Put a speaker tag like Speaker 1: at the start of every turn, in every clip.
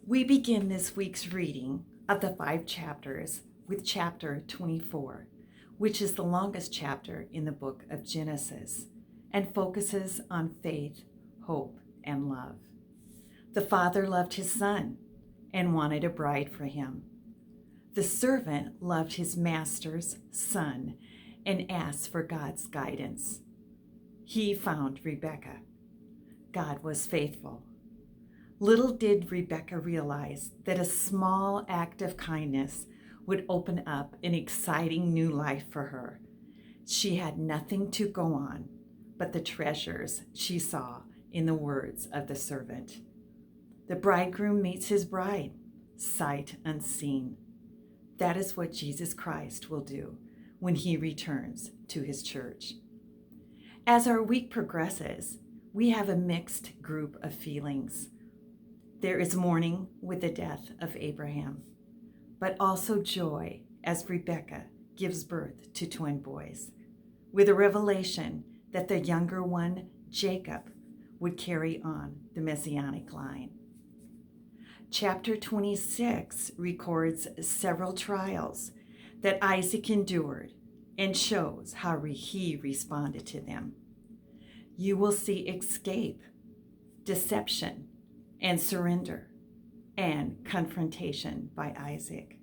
Speaker 1: We begin this week's reading of the 5 chapters with chapter 24, which is the longest chapter in the book of Genesis and focuses on faith, hope, and love. The father loved his son and wanted a bride for him. The servant loved his master's son and asked for God's guidance. He found Rebekah. God was faithful. Little did Rebekah realize that a small act of kindness would open up an exciting new life for her. She had nothing to go on but the treasures she saw in the words of the servant. The bridegroom meets his bride, sight unseen. That is what Jesus Christ will do when he returns to his church. As our week progresses, we have a mixed group of feelings. There is mourning with the death of Abraham, but also joy as Rebekah gives birth to twin boys, with a revelation that the younger one, Jacob, would carry on the Messianic line. Chapter 26 records several trials that Isaac endured and shows how he responded to them. You will see escape, deception, and surrender, and confrontation by Isaac.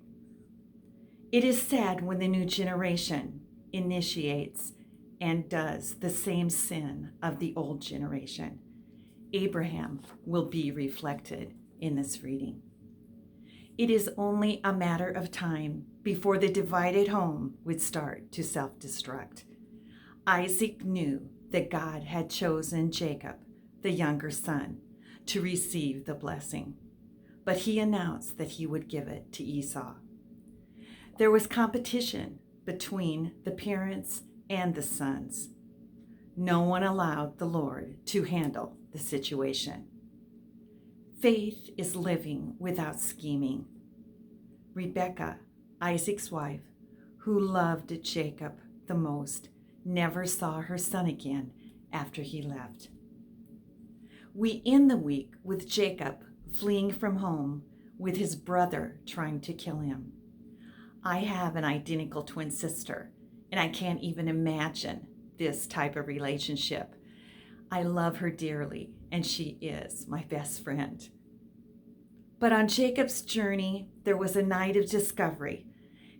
Speaker 1: It is sad when the new generation initiates and does the same sin of the old generation. Abraham will be reflected in this reading. It is only a matter of time before the divided home would start to self-destruct. Isaac knew that God had chosen Jacob, the younger son, to receive the blessing, but he announced that he would give it to Esau. There was competition between the parents and the sons. No one allowed the Lord to handle the situation. Faith is living without scheming. Rebekah, Isaac's wife, who loved Jacob the most, never saw her son again after he left. We end the week with Jacob fleeing from home with his brother trying to kill him. I have an identical twin sister, and I can't even imagine this type of relationship. I love her dearly, and she is my best friend. But on Jacob's journey, there was a night of discovery.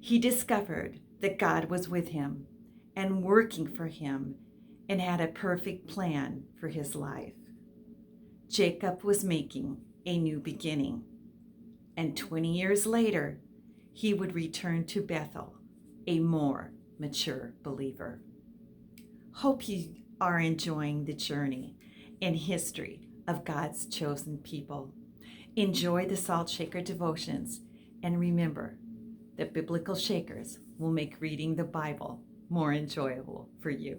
Speaker 1: He discovered that God was with him and working for him and had a perfect plan for his life. Jacob was making a new beginning, and 20 years later, he would return to Bethel, a more mature believer. Hope you are enjoying the journey and history of God's chosen people. Enjoy the Salt Shaker devotions, and remember that biblical shakers will make reading the Bible more enjoyable for you.